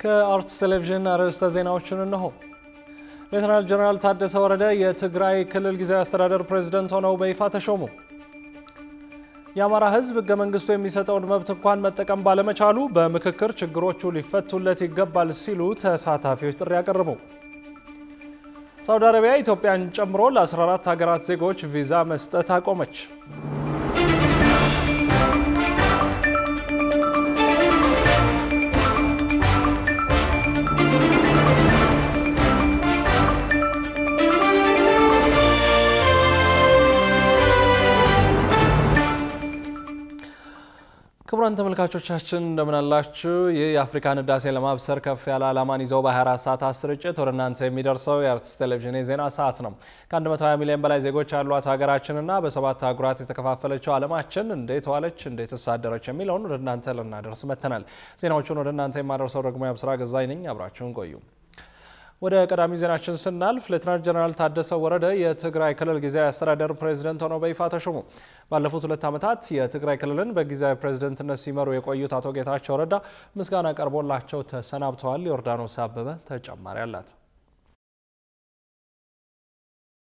ከአርትስ ቴሌቪዥን አርዕስተ ዜናዎችን እነሆ። ሌተናል ጀነራል ታደሰ ወረደ የትግራይ ክልል ጊዜያዊ አስተዳደር ፕሬዝዳንት ሆነው በይፋ ተሾሙ። የአማራ ሕዝብ ሕገ መንግስቱ የሚሰጠውን መብት እንኳን መጠቀም ባለመቻሉ በምክክር ችግሮቹ ሊፈቱለት ይገባል ሲሉ ተሳታፊዎች ጥሪ ያቀርቡ። ሳውዲ አረቢያ ኢትዮጵያን ጨምሮ ለ14 ሀገራት ዜጎች ቪዛ መስጠት አቆመች። ክቡራን ተመልካቾቻችን እንደምን አላችሁ? ይህ የአፍሪካን ህዳሴ ለማብሰር ከፍ ያለ ዓላማን ይዘው በ24 ሰዓታት ስርጭት ወደ እናንተ የሚደርሰው የአርትስ ቴሌቪዥን የዜና ሰዓት ነው። ከ120 ሚሊዮን በላይ ዜጎች ያሏት ሀገራችንና በሰባት አህጉራት የተከፋፈለችው ዓለማችን እንዴት ዋለች፣ እንዴት ተሳደረች የሚለውን ወደ እናንተ ልናደርስ መተናል። ዜናዎቹን ወደ እናንተ የማደርሰው ደግሞ የአብስራ ገዛኝ ነኝ። አብራችሁን ቆዩ። ወደ ቀዳሚ ዜናችን ስናልፍ ሌተናል ጀነራል ታደሰ ወረደ የትግራይ ክልል ጊዜያዊ አስተዳደር ፕሬዝዳንት ሆነው በይፋ ተሾሙ። ባለፉት 2 ዓመታት የትግራይ ክልልን በጊዜያዊ ፕሬዝዳንትነት ሲመሩ የቆዩት አቶ ጌታቸው ረዳ ምስጋና ቀርቦላቸው ተሰናብተዋል። ዮርዳኖስ አበበ ተጨማሪ አላት።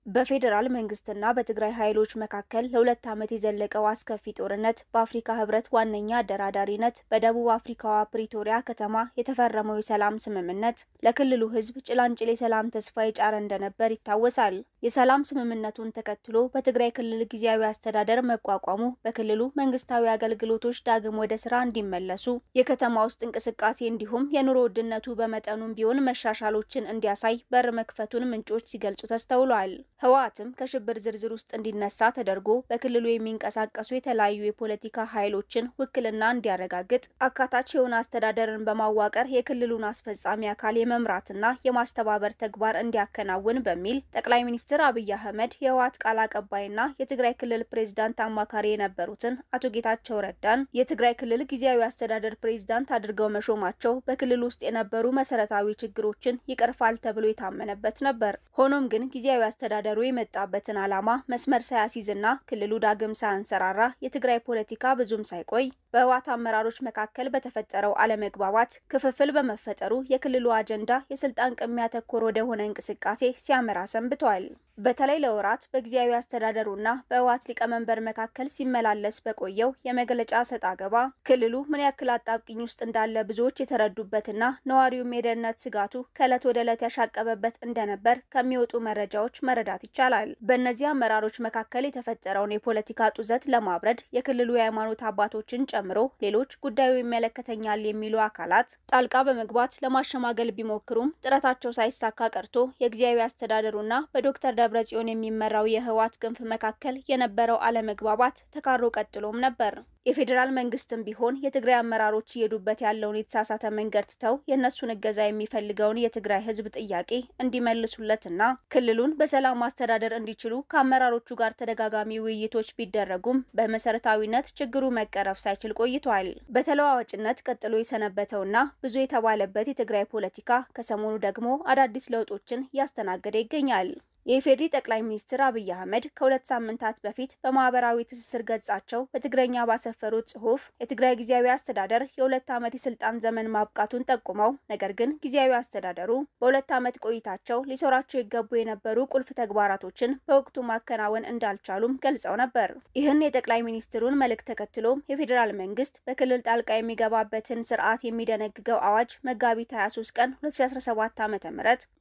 በፌደራል መንግስትና በትግራይ ኃይሎች መካከል ለ2 ዓመት የዘለቀው አስከፊ ጦርነት በአፍሪካ ህብረት ዋነኛ አደራዳሪነት በደቡብ አፍሪካዋ ፕሪቶሪያ ከተማ የተፈረመው የሰላም ስምምነት ለክልሉ ህዝብ ጭላንጭል የሰላም ተስፋ የጫረ እንደነበር ይታወሳል። የሰላም ስምምነቱን ተከትሎ በትግራይ ክልል ጊዜያዊ አስተዳደር መቋቋሙ በክልሉ መንግስታዊ አገልግሎቶች ዳግም ወደ ስራ እንዲመለሱ፣ የከተማ ውስጥ እንቅስቃሴ እንዲሁም የኑሮ ውድነቱ በመጠኑም ቢሆን መሻሻሎችን እንዲያሳይ በር መክፈቱን ምንጮች ሲገልጹ ተስተውሏል። ህወሓትም ከሽብር ዝርዝር ውስጥ እንዲነሳ ተደርጎ በክልሉ የሚንቀሳቀሱ የተለያዩ የፖለቲካ ኃይሎችን ውክልና እንዲያረጋግጥ፣ አካታች የሆነ አስተዳደርን በማዋቀር የክልሉን አስፈጻሚ አካል የመምራትና የማስተባበር ተግባር እንዲያከናውን በሚል ጠቅላይ ሚኒስትር አብይ አህመድ የህወሓት ቃል አቀባይና የትግራይ ክልል ፕሬዝዳንት አማካሪ የነበሩትን አቶ ጌታቸው ረዳን የትግራይ ክልል ጊዜያዊ አስተዳደር ፕሬዝዳንት አድርገው መሾማቸው በክልሉ ውስጥ የነበሩ መሰረታዊ ችግሮችን ይቀርፋል ተብሎ የታመነበት ነበር። ሆኖም ግን ጊዜያዊ አስተዳደሩ የመጣበትን ዓላማ መስመር ሳያሲዝና ክልሉ ዳግም ሳያንሰራራ የትግራይ ፖለቲካ ብዙም ሳይቆይ በህወሓት አመራሮች መካከል በተፈጠረው አለመግባባት ክፍፍል በመፈጠሩ የክልሉ አጀንዳ የስልጣን ቅሚያ ተኮር ወደ ሆነ እንቅስቃሴ ሲያመራ ሰንብቷል። በተለይ ለወራት በጊዜያዊ አስተዳደሩና በህወሓት ሊቀመንበር መካከል ሲመላለስ በቆየው የመግለጫ ሰጣ ገባ ክልሉ ምን ያክል አጣብቂኝ ውስጥ እንዳለ ብዙዎች የተረዱበትና ነዋሪውም የደህንነት ስጋቱ ከዕለት ወደ ዕለት ያሻቀበበት እንደነበር ከሚወጡ መረጃዎች መረዳት ይቻላል። በእነዚህ አመራሮች መካከል የተፈጠረውን የፖለቲካ ጡዘት ለማብረድ የክልሉ የሃይማኖት አባቶችን ጨምሮ ሌሎች ጉዳዩ ይመለከተኛል የሚሉ አካላት ጣልቃ በመግባት ለማሸማገል ቢሞክሩም ጥረታቸው ሳይሳካ ቀርቶ የጊዜያዊ አስተዳደሩና በዶክተር ደብረጽዮን የሚመራው የህወሓት ክንፍ መካከል የነበረው አለመግባባት ተካሮ ቀጥሎም ነበር። የፌደራል መንግስትም ቢሆን የትግራይ አመራሮች እየሄዱበት ያለውን የተሳሳተ መንገድ ትተው የእነሱን እገዛ የሚፈልገውን የትግራይ ህዝብ ጥያቄ እንዲመልሱለትና ክልሉን በሰላም ማስተዳደር እንዲችሉ ከአመራሮቹ ጋር ተደጋጋሚ ውይይቶች ቢደረጉም በመሰረታዊነት ችግሩ መቀረፍ ሳይችል ቆይቷል። በተለዋዋጭነት ቀጥሎ የሰነበተውና ብዙ የተባለበት የትግራይ ፖለቲካ ከሰሞኑ ደግሞ አዳዲስ ለውጦችን እያስተናገደ ይገኛል። የኢፌዴሪ ጠቅላይ ሚኒስትር አብይ አህመድ ከ2 ሳምንታት በፊት በማህበራዊ ትስስር ገጻቸው በትግረኛ ባሰፈሩት ጽሁፍ የትግራይ ጊዜያዊ አስተዳደር የ2 ዓመት የስልጣን ዘመን ማብቃቱን ጠቁመው ነገር ግን ጊዜያዊ አስተዳደሩ በ2 ዓመት ቆይታቸው ሊሰራቸው ይገቡ የነበሩ ቁልፍ ተግባራቶችን በወቅቱ ማከናወን እንዳልቻሉም ገልጸው ነበር። ይህን የጠቅላይ ሚኒስትሩን መልእክት ተከትሎ የፌዴራል መንግስት በክልል ጣልቃ የሚገባበትን ስርዓት የሚደነግገው አዋጅ መጋቢት 23 ቀን 2017 ዓ.ም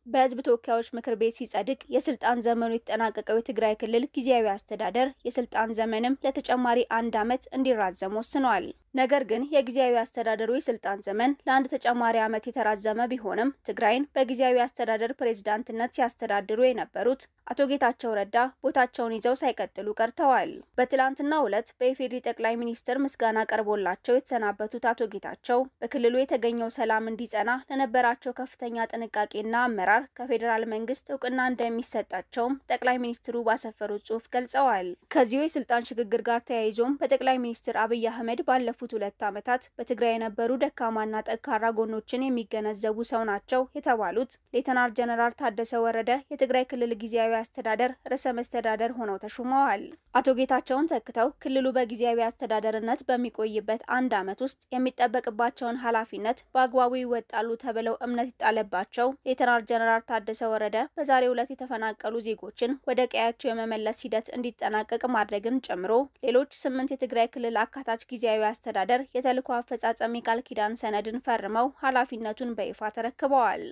በህዝብ ተወካዮች ምክር ቤት ሲጸድቅ የስልጣን ዘመኑ የተጠናቀቀው የትግራይ ክልል ጊዜያዊ አስተዳደር የስልጣን ዘመንም ለተጨማሪ 1 ዓመት እንዲራዘም ወስኗል። ነገር ግን የጊዜያዊ አስተዳደሩ የስልጣን ዘመን ለአንድ ተጨማሪ ዓመት የተራዘመ ቢሆንም ትግራይን በጊዜያዊ አስተዳደር ፕሬዝዳንትነት ሲያስተዳድሩ የነበሩት አቶ ጌታቸው ረዳ ቦታቸውን ይዘው ሳይቀጥሉ ቀርተዋል። በትላንትናው ዕለት በኢፌዴሪ ጠቅላይ ሚኒስትር ምስጋና ቀርቦላቸው የተሰናበቱት አቶ ጌታቸው በክልሉ የተገኘው ሰላም እንዲጸና ለነበራቸው ከፍተኛ ጥንቃቄና አመራር ከፌዴራል መንግስት እውቅና እንደሚሰጣቸውም ጠቅላይ ሚኒስትሩ ባሰፈሩት ጽሑፍ ገልጸዋል። ከዚሁ የስልጣን ሽግግር ጋር ተያይዞም በጠቅላይ ሚኒስትር አብይ አህመድ ባለፉት ላለፉት 2 ዓመታት በትግራይ የነበሩ ደካማና ጠንካራ ጎኖችን የሚገነዘቡ ሰው ናቸው የተባሉት ሌተናል ጀነራል ታደሰ ወረደ የትግራይ ክልል ጊዜያዊ አስተዳደር ርዕሰ መስተዳደር ሆነው ተሹመዋል። አቶ ጌታቸውን ተክተው ክልሉ በጊዜያዊ አስተዳደርነት በሚቆይበት 1 ዓመት ውስጥ የሚጠበቅባቸውን ኃላፊነት በአግባቡ ይወጣሉ ተብለው እምነት ይጣለባቸው ሌተናል ጀነራል ታደሰ ወረደ በዛሬው ዕለት የተፈናቀሉ ዜጎችን ወደ ቀያቸው የመመለስ ሂደት እንዲጠናቀቅ ማድረግን ጨምሮ ሌሎች 8 የትግራይ ክልል አካታች ጊዜያዊ አስተዳደር የተልዕኮ አፈጻጸም የቃል ኪዳን ሰነድን ፈርመው ኃላፊነቱን በይፋ ተረክበዋል።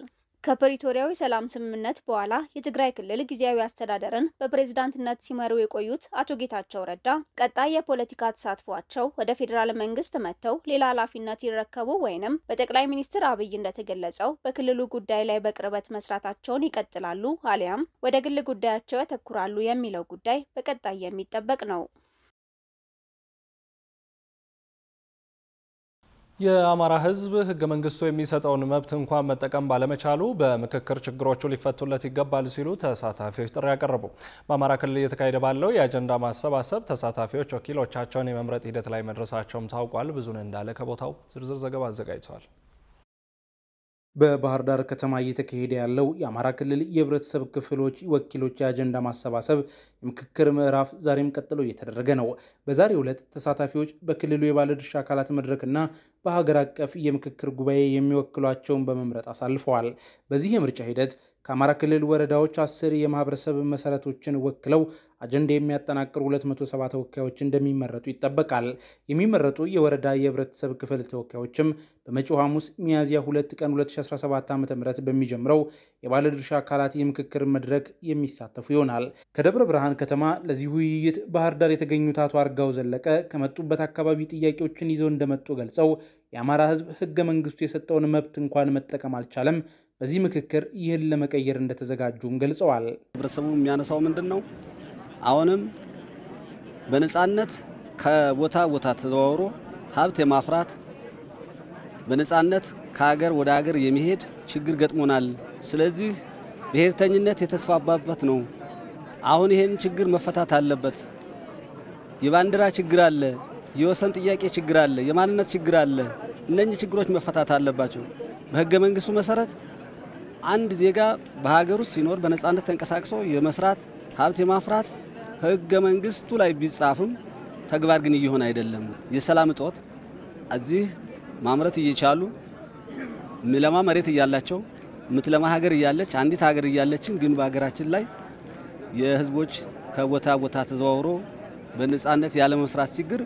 ከፕሪቶሪያው የሰላም ስምምነት በኋላ የትግራይ ክልል ጊዜያዊ አስተዳደርን በፕሬዝዳንትነት ሲመሩ የቆዩት አቶ ጌታቸው ረዳ ቀጣይ የፖለቲካ ተሳትፏቸው ወደ ፌዴራል መንግስት መጥተው ሌላ ኃላፊነት ይረከቡ ወይንም በጠቅላይ ሚኒስትር አብይ እንደተገለጸው በክልሉ ጉዳይ ላይ በቅርበት መስራታቸውን ይቀጥላሉ አሊያም ወደ ግል ጉዳያቸው ያተኩራሉ የሚለው ጉዳይ በቀጣይ የሚጠበቅ ነው። የአማራ ህዝብ ህገ መንግስቱ የሚሰጠውን መብት እንኳን መጠቀም ባለመቻሉ በምክክር ችግሮቹ ሊፈቱለት ይገባል ሲሉ ተሳታፊዎች ጥሪ ያቀረቡ። በአማራ ክልል እየተካሄደ ባለው የአጀንዳ ማሰባሰብ ተሳታፊዎች ወኪሎቻቸውን የመምረጥ ሂደት ላይ መድረሳቸውም ታውቋል። ብዙነህ እንዳለ ከቦታው ዝርዝር ዘገባ አዘጋጅቷል። በባህር ዳር ከተማ እየተካሄደ ያለው የአማራ ክልል የህብረተሰብ ክፍሎች ወኪሎች የአጀንዳ ማሰባሰብ የምክክር ምዕራፍ ዛሬም ቀጥሎ እየተደረገ ነው። በዛሬው ዕለት ተሳታፊዎች በክልሉ የባለድርሻ አካላት መድረክና በሀገር አቀፍ የምክክር ጉባኤ የሚወክሏቸውን በመምረጥ አሳልፈዋል። በዚህ የምርጫ ሂደት ከአማራ ክልል ወረዳዎች 10 የማህበረሰብ መሰረቶችን ወክለው አጀንዳ የሚያጠናቅሩ 270 ተወካዮች እንደሚመረጡ ይጠበቃል። የሚመረጡ የወረዳ የህብረተሰብ ክፍል ተወካዮችም በመጪው ሐሙስ ሚያዝያ 2 ቀን 2017 ዓ.ም በሚጀምረው የባለድርሻ አካላት የምክክር መድረክ የሚሳተፉ ይሆናል። ከደብረ ብርሃን ከተማ ለዚህ ውይይት ባህር ዳር የተገኙት አቶ አርጋው ዘለቀ ከመጡበት አካባቢ ጥያቄዎችን ይዘው እንደመጡ ገልጸው የአማራ ህዝብ ህገ መንግስቱ የሰጠውን መብት እንኳን መጠቀም አልቻለም፣ በዚህ ምክክር ይህን ለመቀየር እንደተዘጋጁም ገልጸዋል። ህብረተሰቡ የሚያነሳው ምንድነው? አሁንም በነጻነት ከቦታ ቦታ ተዘዋውሮ ሀብት የማፍራት በነጻነት ከሀገር ወደ ሀገር የሚሄድ ችግር ገጥሞናል። ስለዚህ ብሔርተኝነት የተስፋፋበት ነው። አሁን ይሄን ችግር መፈታት አለበት። የባንዲራ ችግር አለ፣ የወሰን ጥያቄ ችግር አለ፣ የማንነት ችግር አለ። እነኚህ ችግሮች መፈታት አለባቸው። በህገ መንግስቱ መሰረት አንድ ዜጋ በሀገር ውስጥ ሲኖር በነጻነት ተንቀሳቅሶ የመስራት ሀብት የማፍራት ህገ መንግስቱ ላይ ቢጻፍም ተግባር ግን እየሆነ አይደለም። የሰላም እጦት እዚህ ማምረት እየቻሉ ምለማ መሬት እያላቸው ምትለማ ሀገር እያለች አንዲት ሀገር እያለችን ግን በሀገራችን ላይ የህዝቦች ከቦታ ቦታ ተዘዋውሮ በነጻነት ያለ መስራት ችግር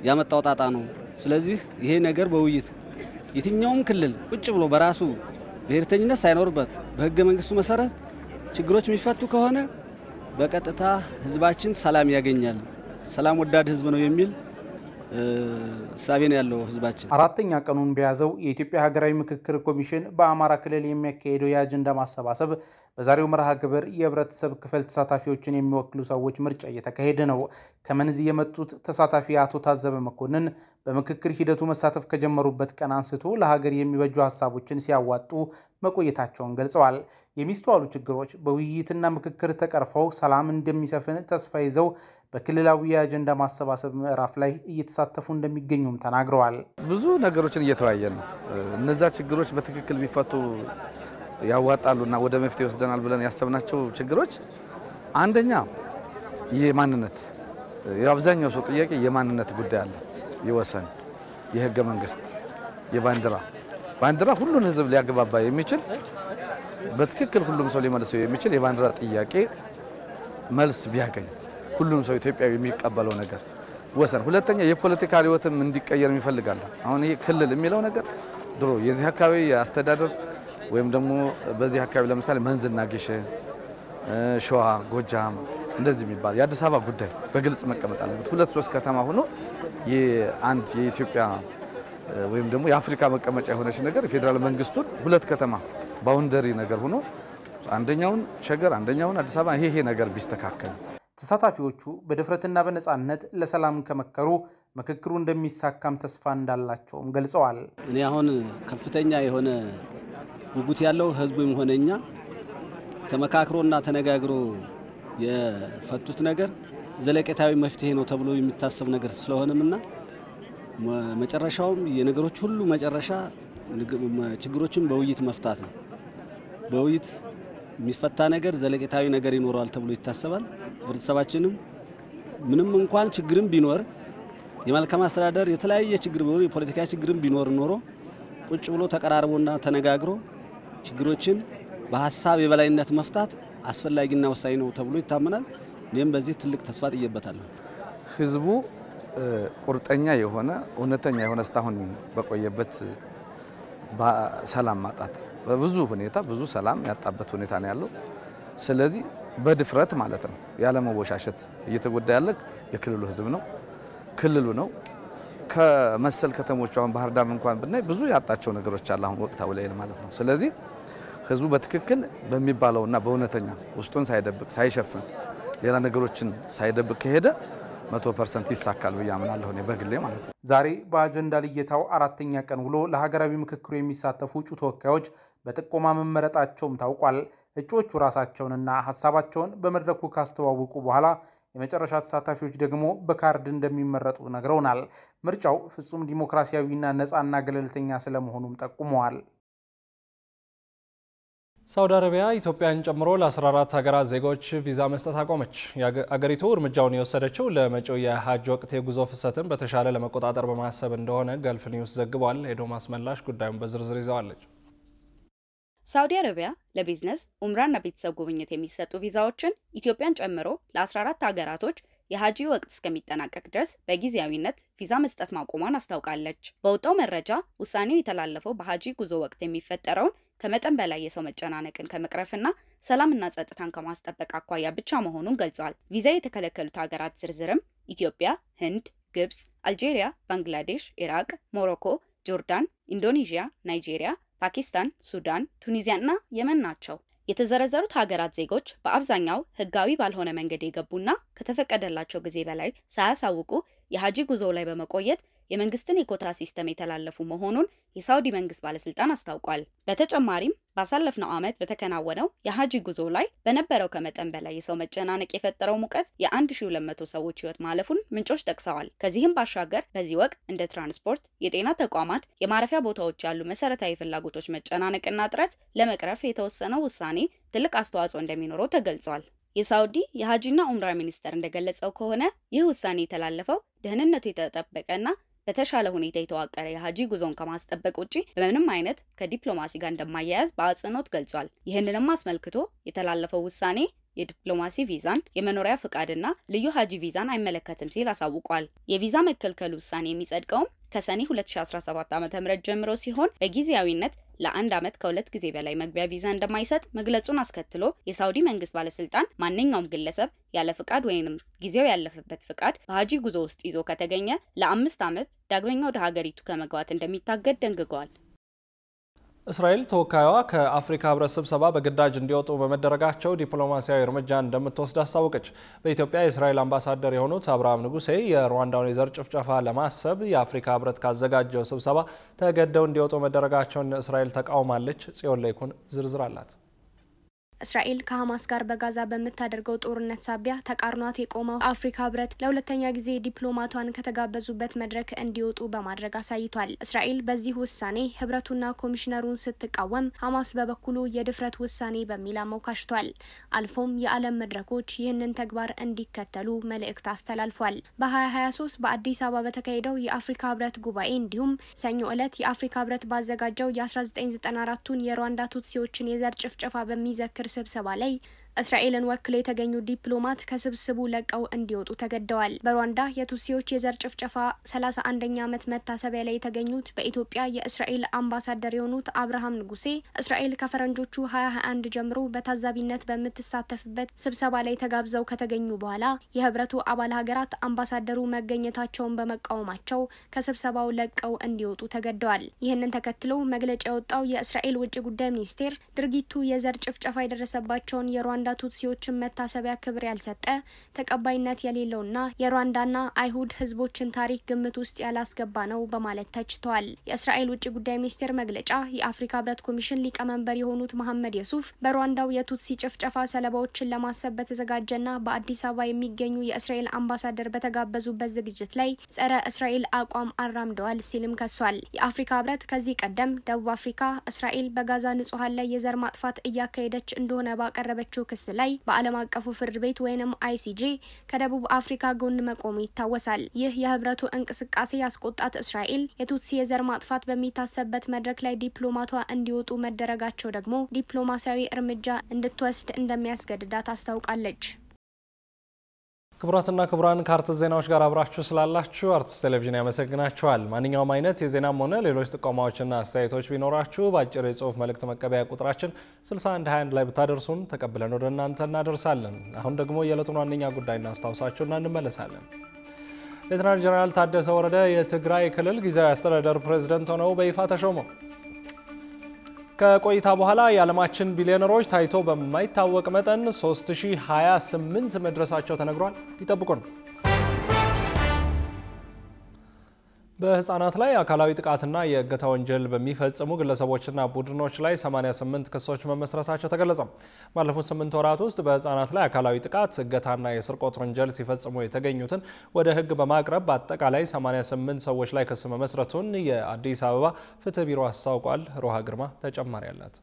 ያመጣው ጣጣ ነው። ስለዚህ ይሄ ነገር በውይይት የትኛውም ክልል ቁጭ ብሎ በራሱ ብሔርተኝነት ሳይኖርበት በህገ መንግስቱ መሰረት ችግሮች የሚፈቱ ከሆነ በቀጥታ ህዝባችን ሰላም ያገኛል። ሰላም ወዳድ ህዝብ ነው የሚል ሳቤን ያለው ህዝባችን። አራተኛ ቀኑን በያዘው የኢትዮጵያ ሀገራዊ ምክክር ኮሚሽን በአማራ ክልል የሚያካሄደው የአጀንዳ ማሰባሰብ በዛሬው መርሃ ግብር የህብረተሰብ ክፍል ተሳታፊዎችን የሚወክሉ ሰዎች ምርጫ እየተካሄደ ነው። ከመንዝ የመጡት ተሳታፊ አቶ ታዘበ መኮንን በምክክር ሂደቱ መሳተፍ ከጀመሩበት ቀን አንስቶ ለሀገር የሚበጁ ሀሳቦችን ሲያዋጡ መቆየታቸውን ገልጸዋል። የሚስተዋሉ ችግሮች በውይይትና ምክክር ተቀርፈው ሰላም እንደሚሰፍን ተስፋ ይዘው በክልላዊ የአጀንዳ ማሰባሰብ ምዕራፍ ላይ እየተሳተፉ እንደሚገኙም ተናግረዋል። ብዙ ነገሮችን እየተወያየን ነው። እነዛ ችግሮች በትክክል ቢፈቱ ያዋጣሉና ወደ መፍትሄ ወስደናል ብለን ያሰብናቸው ችግሮች አንደኛ የማንነት የአብዛኛው ሰው ጥያቄ የማንነት ጉዳይ አለ። የወሰን፣ የህገ መንግስት፣ ባንዲራ ሁሉን ህዝብ ሊያግባባ የሚችል በትክክል ሁሉም ሰው ሊመልሰው የሚችል የባንዲራ ጥያቄ መልስ ቢያገኝ ሁሉም ሰው ኢትዮጵያዊ የሚቀበለው ነገር ወሰን። ሁለተኛ የፖለቲካ ህይወትም እንዲቀየር ይፈልጋል። አሁን ይሄ ክልል የሚለው ነገር ድሮ የዚህ አካባቢ አስተዳደር ወይም ደግሞ በዚህ አካባቢ ለምሳሌ መንዝና ጊሼ፣ ሸዋ፣ ጎጃም እንደዚህ የሚባል የአዲስ አበባ ጉዳይ በግልጽ መቀመጥ አለበት። 2-3 ከተማ ሆኖ የአንድ የኢትዮጵያ ወይም ደግሞ የአፍሪካ መቀመጫ የሆነች ነገር የፌዴራል መንግስቱን 2 ከተማ ባውንደሪ ነገር ሆኖ አንደኛውን ሸገር አንደኛውን አዲስ አበባ ይሄ ነገር ቢስተካከል። ተሳታፊዎቹ በድፍረትና በነጻነት ለሰላም ከመከሩ ምክክሩ እንደሚሳካም ተስፋ እንዳላቸውም ገልጸዋል። እኔ አሁን ከፍተኛ የሆነ ጉጉት ያለው ህዝቡም ሆነኛ ተመካክሮና ተነጋግሮ የፈቱት ነገር ዘለቄታዊ መፍትሄ ነው ተብሎ የሚታሰብ ነገር ስለሆነምና መጨረሻውም የነገሮች ሁሉ መጨረሻ ችግሮችን በውይይት መፍታት ነው። በውይይት የሚፈታ ነገር ዘለቄታዊ ነገር ይኖራል ተብሎ ይታሰባል። ህብረተሰባችንም ምንም እንኳን ችግርም ቢኖር የመልካም አስተዳደር የተለያየ ችግር ቢኖር የፖለቲካ ችግርም ቢኖር ኖሮ ቁጭ ብሎ ተቀራርቦና ተነጋግሮ ችግሮችን በሐሳብ የበላይነት መፍታት አስፈላጊና ወሳኝ ነው ተብሎ ይታመናል። እኔም በዚህ ትልቅ ተስፋ ጥየበታለሁ። ህዝቡ ቁርጠኛ የሆነ እውነተኛ የሆነ ስታሁን በቆየበት ሰላም ማጣት በብዙ ሁኔታ ብዙ ሰላም ያጣበት ሁኔታ ነው ያለው። ስለዚህ በድፍረት ማለት ነው ያለ መወሻሸት እየተጎዳ ያለ የክልሉ ህዝብ ነው ክልሉ ነው። ከመሰል ከተሞች አሁን ባህር ዳር እንኳን ብናይ ብዙ ያጣቸው ነገሮች አሉ አሁን ወቅታው ላይ ማለት ነው። ስለዚህ ህዝቡ በትክክል በሚባለውና በእውነተኛ ውስጡን ሳይደብቅ ሳይሸፍን ሌላ ነገሮችን ሳይደብቅ ከሄደ 100% ይሳካል ብዬ አምናለሁ እኔ በግሌ ማለት ነው። ዛሬ በአጀንዳ ልየታው አራተኛ ቀን ውሎ ለሀገራዊ ምክክሩ የሚሳተፉ እጩ ተወካዮች በጥቆማ መመረጣቸውም ታውቋል። እጩዎቹ ራሳቸውንና ሐሳባቸውን በመድረኩ ካስተዋወቁ በኋላ የመጨረሻ ተሳታፊዎች ደግሞ በካርድ እንደሚመረጡ ነግረውናል። ምርጫው ፍጹም ዲሞክራሲያዊና ነፃና ገለልተኛ ስለመሆኑም ጠቁመዋል። ሳውዲ አረቢያ ኢትዮጵያን ጨምሮ ለ14 ሀገራት ዜጎች ቪዛ መስጠት አቆመች። አገሪቱ እርምጃውን የወሰደችው ለመጪው የሐጅ ወቅት የጉዞ ፍሰትን በተሻለ ለመቆጣጠር በማሰብ እንደሆነ ገልፍ ኒውስ ዘግቧል። ኤዶም አስመላሽ ጉዳዩን በዝርዝር ይዘዋለች። ሳውዲ አረቢያ ለቢዝነስ ኡምራና ቤተሰብ ጉብኝት የሚሰጡ ቪዛዎችን ኢትዮጵያን ጨምሮ ለ14 ሀገራቶች የሐጂ ወቅት እስከሚጠናቀቅ ድረስ በጊዜያዊነት ቪዛ መስጠት ማቆሟን አስታውቃለች። በወጣው መረጃ ውሳኔው የተላለፈው በሐጂ ጉዞ ወቅት የሚፈጠረውን ከመጠን በላይ የሰው መጨናነቅን ከመቅረፍና ሰላምና ጸጥታን ከማስጠበቅ አኳያ ብቻ መሆኑን ገልጿል። ቪዛ የተከለከሉት ሀገራት ዝርዝርም ኢትዮጵያ፣ ህንድ፣ ግብጽ፣ አልጄሪያ፣ ባንግላዴሽ፣ ኢራቅ፣ ሞሮኮ፣ ጆርዳን፣ ኢንዶኔዥያ፣ ናይጄሪያ፣ ፓኪስታን፣ ሱዳን፣ ቱኒዚያና የመን ናቸው። የተዘረዘሩት ሀገራት ዜጎች በአብዛኛው ህጋዊ ባልሆነ መንገድ የገቡና ከተፈቀደላቸው ጊዜ በላይ ሳያሳውቁ የሐጂ ጉዞ ላይ በመቆየት የመንግስትን የኮታ ሲስተም የተላለፉ መሆኑን የሳውዲ መንግስት ባለስልጣን አስታውቋል። በተጨማሪም ባሳለፍነው ዓመት በተከናወነው የሐጂ ጉዞ ላይ በነበረው ከመጠን በላይ የሰው መጨናነቅ የፈጠረው ሙቀት የ1200 ሰዎች ህይወት ማለፉን ምንጮች ጠቅሰዋል። ከዚህም ባሻገር በዚህ ወቅት እንደ ትራንስፖርት፣ የጤና ተቋማት፣ የማረፊያ ቦታዎች ያሉ መሰረታዊ ፍላጎቶች መጨናነቅና እጥረት ለመቅረፍ የተወሰነው ውሳኔ ትልቅ አስተዋጽኦ እንደሚኖረው ተገልጿል። የሳውዲ የሐጂና ኡምራ ሚኒስቴር እንደገለጸው ከሆነ ይህ ውሳኔ የተላለፈው ደህንነቱ የተጠበቀና በተሻለ ሁኔታ የተዋቀረ የሐጂ ጉዞን ከማስጠበቅ ውጪ በምንም አይነት ከዲፕሎማሲ ጋር እንደማያያዝ በአጽንኦት ገልጿል። ይህንንም አስመልክቶ የተላለፈው ውሳኔ የዲፕሎማሲ ቪዛን፣ የመኖሪያ ፍቃድና ልዩ ሐጂ ቪዛን አይመለከትም ሲል አሳውቋል። የቪዛ መከልከል ውሳኔ የሚጸድቀውም ከሰኔ 2017 ዓ.ም ጀምሮ ሲሆን በጊዜያዊነት ለአንድ ዓመት ከሁለት ጊዜ በላይ መግቢያ ቪዛ እንደማይሰጥ መግለጹን አስከትሎ የሳውዲ መንግስት ባለስልጣን ማንኛውም ግለሰብ ያለ ፍቃድ ወይንም ጊዜው ያለፈበት ፍቃድ በሐጂ ጉዞ ውስጥ ይዞ ከተገኘ ለ5 ዓመት ዳግመኛ ወደ ሀገሪቱ ከመግባት እንደሚታገድ ደንግጓል። እስራኤል ተወካዩዋ ከአፍሪካ ህብረት ስብሰባ በግዳጅ እንዲወጡ በመደረጋቸው ዲፕሎማሲያዊ እርምጃ እንደምትወስድ አስታወቀች። በኢትዮጵያ የእስራኤል አምባሳደር የሆኑት አብርሃም ንጉሴ የሩዋንዳውን የዘር ጭፍጨፋ ለማሰብ የአፍሪካ ህብረት ካዘጋጀው ስብሰባ ተገደው እንዲወጡ መደረጋቸውን እስራኤል ተቃውማለች። ጽዮን ላይኩን ዝርዝር አላት። እስራኤል ከሐማስ ጋር በጋዛ በምታደርገው ጦርነት ሳቢያ ተቃርኗት የቆመው አፍሪካ ህብረት ለሁለተኛ ጊዜ ዲፕሎማቷን ከተጋበዙበት መድረክ እንዲወጡ በማድረግ አሳይቷል። እስራኤል በዚህ ውሳኔ ህብረቱና ኮሚሽነሩን ስትቃወም፣ ሐማስ በበኩሉ የድፍረት ውሳኔ በሚል አሞካሽቷል። አልፎም የዓለም መድረኮች ይህንን ተግባር እንዲከተሉ መልእክት አስተላልፏል። በ2023 በአዲስ አበባ በተካሄደው የአፍሪካ ህብረት ጉባኤ እንዲሁም ሰኞ ዕለት የአፍሪካ ህብረት ባዘጋጀው የ1994ቱን የሩዋንዳ ቱትሲዎችን የዘር ጭፍጨፋ በሚዘክር ስብሰባ ላይ እስራኤልን ወክለው የተገኙ ዲፕሎማት ከስብስቡ ለቀው እንዲወጡ ተገደዋል። በሩዋንዳ የቱትሲዎች የዘር ጭፍጨፋ 31ኛ ዓመት መታሰቢያ ላይ የተገኙት በኢትዮጵያ የእስራኤል አምባሳደር የሆኑት አብርሃም ንጉሴ እስራኤል ከፈረንጆቹ 2021 ጀምሮ በታዛቢነት በምትሳተፍበት ስብሰባ ላይ ተጋብዘው ከተገኙ በኋላ የህብረቱ አባል ሀገራት አምባሳደሩ መገኘታቸውን በመቃወማቸው ከስብሰባው ለቀው እንዲወጡ ተገደዋል። ይህንን ተከትሎ መግለጫ የወጣው የእስራኤል ውጭ ጉዳይ ሚኒስቴር ድርጊቱ የዘር ጭፍጨፋ የደረሰባቸውን የሩዋንዳ የሩዋንዳ ቱትሲዎችን መታሰቢያ ክብር ያልሰጠ ተቀባይነት የሌለውና የሩዋንዳና አይሁድ ህዝቦችን ታሪክ ግምት ውስጥ ያላስገባ ነው በማለት ተችተዋል። የእስራኤል ውጭ ጉዳይ ሚኒስቴር መግለጫ የአፍሪካ ህብረት ኮሚሽን ሊቀመንበር የሆኑት መሐመድ የሱፍ በሩዋንዳው የቱትሲ ጭፍጨፋ ሰለባዎችን ለማሰብ በተዘጋጀና በአዲስ አበባ የሚገኙ የእስራኤል አምባሳደር በተጋበዙበት ዝግጅት ላይ ጸረ እስራኤል አቋም አራምደዋል ሲልም ከሷል። የአፍሪካ ህብረት ከዚህ ቀደም ደቡብ አፍሪካ እስራኤል በጋዛ ንጹሃን ላይ የዘር ማጥፋት እያካሄደች እንደሆነ ባቀረበችው ክስ ላይ በዓለም አቀፉ ፍርድ ቤት ወይንም ICJ ከደቡብ አፍሪካ ጎን መቆሙ ይታወሳል። ይህ የህብረቱ እንቅስቃሴ ያስቆጣት እስራኤል የቱትሲ የዘር ማጥፋት በሚታሰብበት መድረክ ላይ ዲፕሎማቷ እንዲወጡ መደረጋቸው ደግሞ ዲፕሎማሲያዊ እርምጃ እንድትወስድ እንደሚያስገድዳት አስታውቃለች። ክቡራትና ክቡራን ከአርትስ ዜናዎች ጋር አብራችሁ ስላላችሁ አርትስ ቴሌቪዥን ያመሰግናችኋል። ማንኛውም አይነት የዜናም ሆነ ሌሎች ጥቆማዎችና አስተያየቶች ቢኖራችሁ በአጭር የጽሁፍ መልእክት መቀበያ ቁጥራችን 6121 ላይ ብታደርሱን ተቀብለን ወደ እናንተ እናደርሳለን። አሁን ደግሞ የዕለቱን ዋነኛ ጉዳይ እናስታውሳችሁና እንመለሳለን። ሌተናል ጀነራል ታደሰ ወረደ የትግራይ ክልል ጊዜያዊ አስተዳደር ፕሬዝዳንት ሆነው በይፋ ተሾሙ። ከቆይታ በኋላ የዓለማችን ቢሊዮነሮች ታይቶ በማይታወቅ መጠን 3028 መድረሳቸው ተነግሯል። ይጠብቁን። በህፃናት ላይ አካላዊ ጥቃትና የእገታ ወንጀል በሚፈጽሙ ግለሰቦችና ቡድኖች ላይ 88 ክሶች መመስረታቸው ተገለጸ። ባለፉት 8 ወራት ውስጥ በህፃናት ላይ አካላዊ ጥቃት፣ እገታና የስርቆት ወንጀል ሲፈጽሙ የተገኙትን ወደ ህግ በማቅረብ በአጠቃላይ 88 ሰዎች ላይ ክስ መመስረቱን የአዲስ አበባ ፍትህ ቢሮ አስታውቋል። ሮሃ ግርማ ተጨማሪ አላት።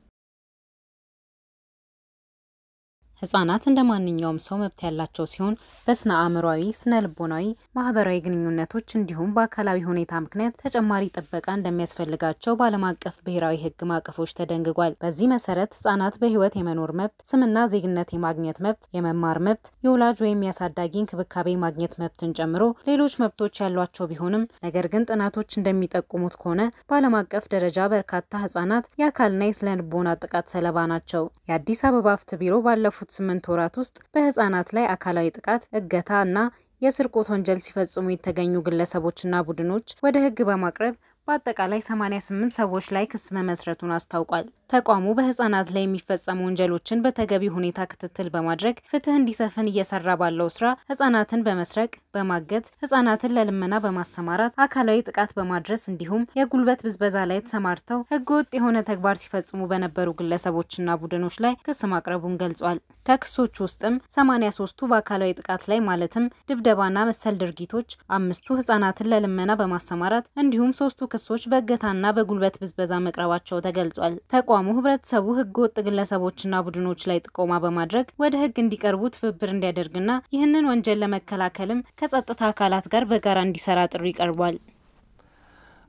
ህፃናት እንደማንኛውም ሰው መብት ያላቸው ሲሆን በስነ አእምሯዊ፣ ስነ ልቦናዊ፣ ማህበራዊ ግንኙነቶች እንዲሁም በአካላዊ ሁኔታ ምክንያት ተጨማሪ ጥበቃ እንደሚያስፈልጋቸው በዓለም አቀፍ ብሔራዊ ህግ ማዕቀፎች ተደንግጓል። በዚህ መሰረት ህፃናት በህይወት የመኖር መብት፣ ስምና ዜግነት የማግኘት መብት፣ የመማር መብት፣ የወላጅ ወይም የአሳዳጊ እንክብካቤ ማግኘት መብትን ጨምሮ ሌሎች መብቶች ያሏቸው ቢሆንም ነገር ግን ጥናቶች እንደሚጠቁሙት ከሆነ በዓለም አቀፍ ደረጃ በርካታ ህፃናት የአካልና የስነ ልቦና ጥቃት ሰለባ ናቸው። የአዲስ አበባ ፍትህ ቢሮ ባለፉት 8 ወራት ውስጥ በህፃናት ላይ አካላዊ ጥቃት፣ እገታ እና የስርቆት ወንጀል ሲፈጽሙ የተገኙ ግለሰቦችና ቡድኖች ወደ ህግ በማቅረብ በአጠቃላይ 88 ሰዎች ላይ ክስ መመስረቱን አስታውቋል። ተቋሙ በህፃናት ላይ የሚፈጸሙ ወንጀሎችን በተገቢ ሁኔታ ክትትል በማድረግ ፍትህ እንዲሰፍን እየሰራ ባለው ስራ ህፃናትን በመስረቅ፣ በማገት፣ ህፃናትን ለልመና በማሰማራት፣ አካላዊ ጥቃት በማድረስ እንዲሁም የጉልበት ብዝበዛ ላይ ተሰማርተው ህገወጥ የሆነ ተግባር ሲፈጽሙ በነበሩ ግለሰቦችና ቡድኖች ላይ ክስ ማቅረቡን ገልጿል። ከክሶቹ ውስጥም 83ቱ በአካላዊ ጥቃት ላይ ማለትም ድብደባና መሰል ድርጊቶች፣ 5ቱ ህፃናትን ለልመና በማሰማራት እንዲሁም 3ቱ ክሶች በእገታና በጉልበት ብዝበዛ መቅረባቸው ተገልጿል። ተቋሙ ህብረተሰቡ ህገወጥ ግለሰቦችና ቡድኖች ላይ ጥቆማ በማድረግ ወደ ህግ እንዲቀርቡ ትብብር እንዲያደርግና ይህንን ወንጀል ለመከላከልም ከጸጥታ አካላት ጋር በጋራ እንዲሰራ ጥሪ ቀርቧል።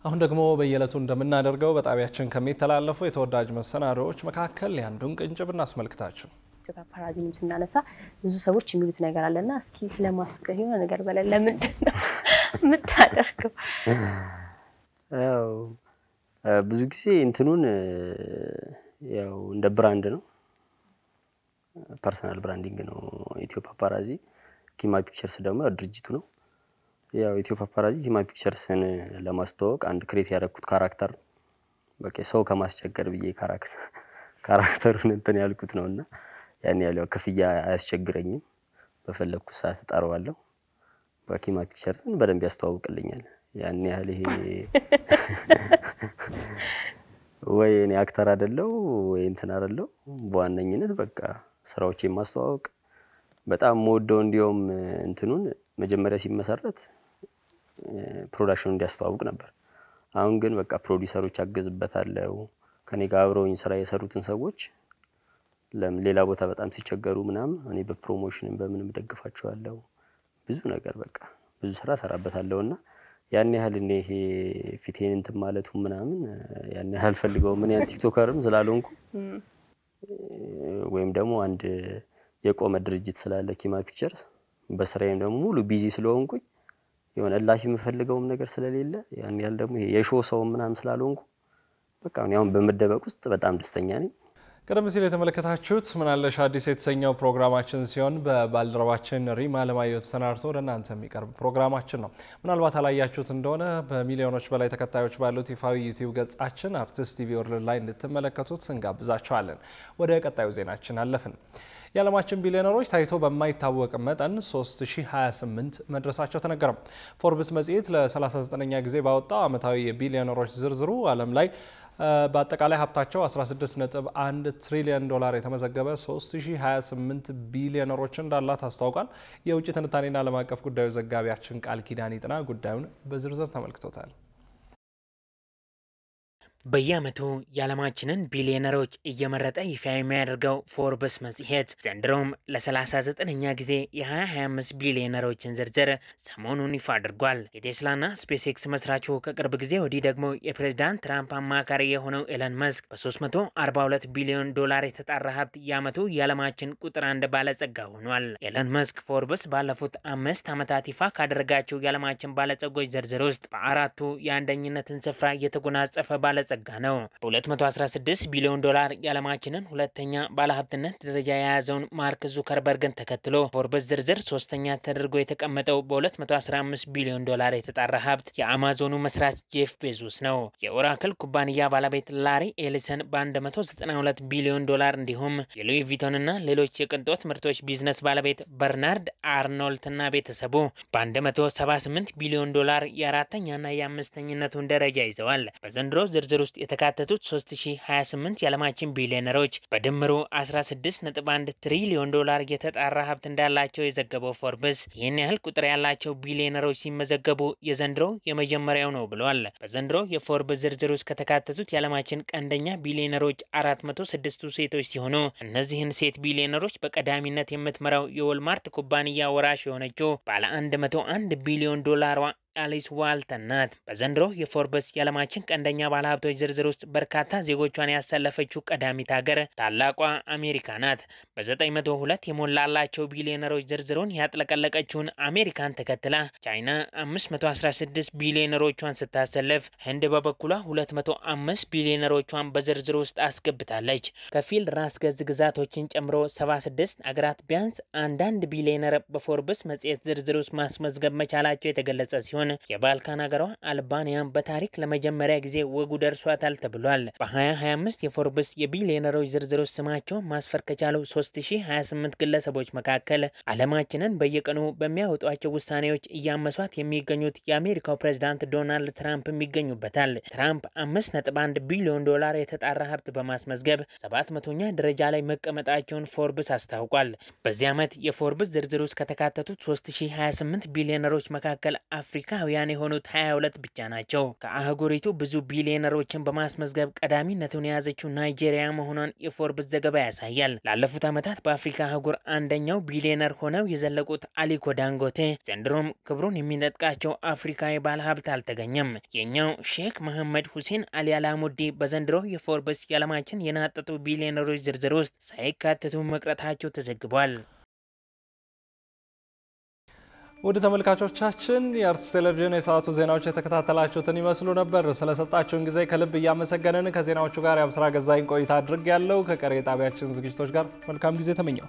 አሁን ደግሞ በየዕለቱ እንደምናደርገው በጣቢያችን ከሚተላለፉ የተወዳጅ መሰናዶዎች መካከል ያንዱን ቅንጭብ እናስመልክታችሁ። ፓራዚም ስናነሳ ብዙ ሰዎች የሚሉት ነገር አለና እስኪ ስለማስቀህ የሆነ ነገር በለለ ምንድነው የምታደርገው? ያው ብዙ ጊዜ እንትኑን ያው እንደ ብራንድ ነው፣ ፐርሰናል ብራንዲንግ ነው ኢትዮ ፓፓራዚ። ኪማ ፒክቸርስ ደግሞ ድርጅቱ ነው። ያው ኢትዮ ፓፓራዚ ኪማ ፒክቸርስን ለማስተዋወቅ አንድ ክሬት ያደረኩት ካራክተር በቃ ሰው ከማስቸገር ብዬ ካራክተሩን እንትን ያልኩት ነውና ያን ያለው ክፍያ አያስቸግረኝም። በፈለኩት ሰዓት እጠራዋለሁ። በኪማ ፒክቸርስን በደንብ ያስተዋውቅልኛል። ያን ያህል ይሄ ወይ እኔ አክተር አይደለው ወይ እንትን አይደለው። በዋነኝነት በቃ ስራዎችን ማስተዋወቅ በጣም ሞደው እንዲያውም እንትኑን መጀመሪያ ሲመሰረት ፕሮዳክሽኑ እንዲያስተዋውቅ ነበር። አሁን ግን በቃ ፕሮዲዩሰሮች አገዝበታለው። ከኔ ጋር አብረውኝ ስራ የሰሩትን ሰዎች ሌላ ቦታ በጣም ሲቸገሩ ምናምን እኔ በፕሮሞሽንም በምንም ደግፋቸዋለሁ። ብዙ ነገር በቃ ብዙ ስራ ሰራበታለሁና ያን ያህል እኔ ይሄ ፊቴን እንትን ማለቱ ምናምን ያን ያህል ፈልገው ምን ያን ቲክቶከርም ስላልሆንኩ ወይም ደግሞ አንድ የቆመ ድርጅት ስላለ ኪማ ፒክቸርስ በስራዬም ደግሞ ሙሉ ቢዚ ስለሆንኩኝ የሆነ ላፊ የምፈልገውም ነገር ስለሌለ ያን ያህል ደግሞ ይሄ የሾው ሰው ምናምን ስላልሆንኩ በቃ አሁን በመደበቅ ውስጥ በጣም ደስተኛ ነኝ። ቀደም ሲል የተመለከታችሁት ምናለሽ አዲስ የተሰኘው ፕሮግራማችን ሲሆን በባልደረባችን ሪማ ለማየሁ ተሰናድቶ ለእናንተ የሚቀርብ ፕሮግራማችን ነው። ምናልባት አላያችሁት እንደሆነ በሚሊዮኖች በላይ ተከታዮች ባሉት ይፋዊ ዩቲዩብ ገጻችን አርቲስት ቲቪ ወርልድ ላይ እንድትመለከቱት እንጋብዛችኋለን። ወደ ቀጣዩ ዜናችን አለፍን። የዓለማችን ቢሊዮነሮች ታይቶ በማይታወቅ መጠን 3028 መድረሳቸው ተነገረ። ፎርብስ መጽሔት ለ39ኛ ጊዜ ባወጣው ዓመታዊ የቢሊዮነሮች ዝርዝሩ ዓለም ላይ በአጠቃላይ ሀብታቸው 16.1 ትሪሊዮን ዶላር የተመዘገበ 3028 ቢሊዮነሮች እንዳላት አስታውቋል። የውጭ ትንታኔና ዓለም አቀፍ ጉዳዮች ዘጋቢያችን ቃል ኪዳን ይጥና ጉዳዩን በዝርዝር ተመልክቶታል። በየዓመቱ የዓለማችንን ቢሊዮነሮች እየመረጠ ይፋ የሚያደርገው ፎርብስ መጽሔት ዘንድሮም ለ39ኛ ጊዜ የ2025 ቢሊዮነሮችን ዝርዝር ሰሞኑን ይፋ አድርጓል። የቴስላና ስፔስኤክስ መስራቹ ከቅርብ ጊዜ ወዲህ ደግሞ የፕሬዝዳንት ትራምፕ አማካሪ የሆነው ኤለን መስክ በ342 ቢሊዮን ዶላር የተጣራ ሀብት የዓመቱ የዓለማችን ቁጥር 1 ባለጸጋ ሆኗል። ኤለን መስክ ፎርብስ ባለፉት 5 ዓመታት ይፋ ካደረጋቸው የዓለማችን ባለጸጎች ዝርዝር ውስጥ በአራቱ የአንደኝነትን ስፍራ እየተጎናጸፈ ባለጸጋ ነው። በ216 ቢሊዮን ዶላር የዓለማችንን ሁለተኛ ባለሀብትነት ደረጃ የያዘውን ማርክ ዙከርበርግን ተከትሎ ፎርብስ ዝርዝር ሶስተኛ ተደርጎ የተቀመጠው በ215 ቢሊዮን ዶላር የተጣራ ሀብት የአማዞኑ መስራች ጄፍ ቤዞስ ነው። የኦራክል ኩባንያ ባለቤት ላሪ ኤሊሰን በ192 ቢሊዮን ዶላር እንዲሁም የሉዊ ቪቶንና ሌሎች የቅንጦት ምርቶች ቢዝነስ ባለቤት በርናርድ አርኖልትና ቤተሰቡ በ178 ቢሊዮን ዶላር የአራተኛና የአምስተኝነቱን ደረጃ ይዘዋል። በዘንድሮ ዝርዝር ውስጥ የተካተቱት 3028 የዓለማችን ቢሊዮነሮች በድምሩ 16.1 ትሪሊዮን ዶላር የተጣራ ሀብት እንዳላቸው የዘገበው ፎርብስ ይህን ያህል ቁጥር ያላቸው ቢሊዮነሮች ሲመዘገቡ የዘንድሮ የመጀመሪያው ነው ብሏል። በዘንድሮ የፎርብስ ዝርዝር ውስጥ ከተካተቱት የዓለማችን ቀንደኛ ቢሊዮነሮች 406ቱ ሴቶች ሲሆኑ እነዚህን ሴት ቢሊዮነሮች በቀዳሚነት የምትመራው የወልማርት ኩባንያ ወራሽ የሆነችው ባለ 101 ቢሊዮን ዶላሯ አሊስ ዋልተን ናት። በዘንድሮ የፎርብስ የዓለማችን ቀንደኛ ባለሀብቶች ዝርዝር ውስጥ በርካታ ዜጎቿን ያሰለፈችው ቀዳሚት ሀገር ታላቋ አሜሪካ ናት። በ902 የሞላላቸው ቢሊዮነሮች ዝርዝሩን ያጥለቀለቀችውን አሜሪካን ተከትላ ቻይና 516 ቢሊዮነሮቿን ስታሰልፍ ህንድ በበኩሏ 205 ቢሊዮነሮቿን በዝርዝሩ ውስጥ አስገብታለች። ከፊል ራስ ገዝ ግዛቶችን ጨምሮ 76 አገራት ቢያንስ አንዳንድ ቢሊዮነር በፎርብስ መጽሔት ዝርዝር ውስጥ ማስመዝገብ መቻላቸው የተገለጸ ሲሆን የባልካን ሀገሯ አልባኒያም በታሪክ ለመጀመሪያ ጊዜ ወጉ ደርሷታል ተብሏል። በ2025 የፎርብስ የቢሊዮነሮች ዝርዝር ውስጥ ስማቸው ማስፈር ከቻሉ 3028 ግለሰቦች መካከል ዓለማችንን በየቀኑ በሚያወጧቸው ውሳኔዎች እያመሷት የሚገኙት የአሜሪካው ፕሬዝዳንት ዶናልድ ትራምፕ ይገኙበታል። ትራምፕ 5.1 ቢሊዮን ዶላር የተጣራ ሀብት በማስመዝገብ 700ኛ ደረጃ ላይ መቀመጣቸውን ፎርብስ አስታውቋል። በዚህ ዓመት የፎርብስ ዝርዝር ውስጥ ከተካተቱት 3028 ቢሊዮነሮች መካከል አፍሪካውያን የሆኑት 22 ብቻ ናቸው። ከአህጉሪቱ ብዙ ቢሊዮነሮችን በማስመዝገብ ቀዳሚነቱን የያዘችው ናይጄሪያ መሆኗን የፎርብስ ዘገባ ያሳያል። ላለፉት ዓመታት በአፍሪካ አህጉር አንደኛው ቢሊዮነር ሆነው የዘለቁት አሊኮ ዳንጎቴ ዘንድሮም ክብሩን የሚነጥቃቸው አፍሪካዊ ባለሀብት አልተገኘም። የኛው ሼክ መሐመድ ሁሴን አሊ አላሙዲ በዘንድሮ የፎርብስ የዓለማችን የናጠጡ ቢሊዮነሮች ዝርዝር ውስጥ ሳይካተቱ መቅረታቸው ተዘግቧል። ወደ ተመልካቾቻችን የአርትስ ቴሌቪዥን የሰዓቱ ዜናዎች የተከታተላችሁትን ይመስሉ ነበር። ስለሰጣችሁን ጊዜ ከልብ እያመሰገንን ከዜናዎቹ ጋር የአብስራ ገዛኝ ቆይታ አድርጌያለሁ። ከቀሪ ጣቢያችን ዝግጅቶች ጋር መልካም ጊዜ ተመኘው።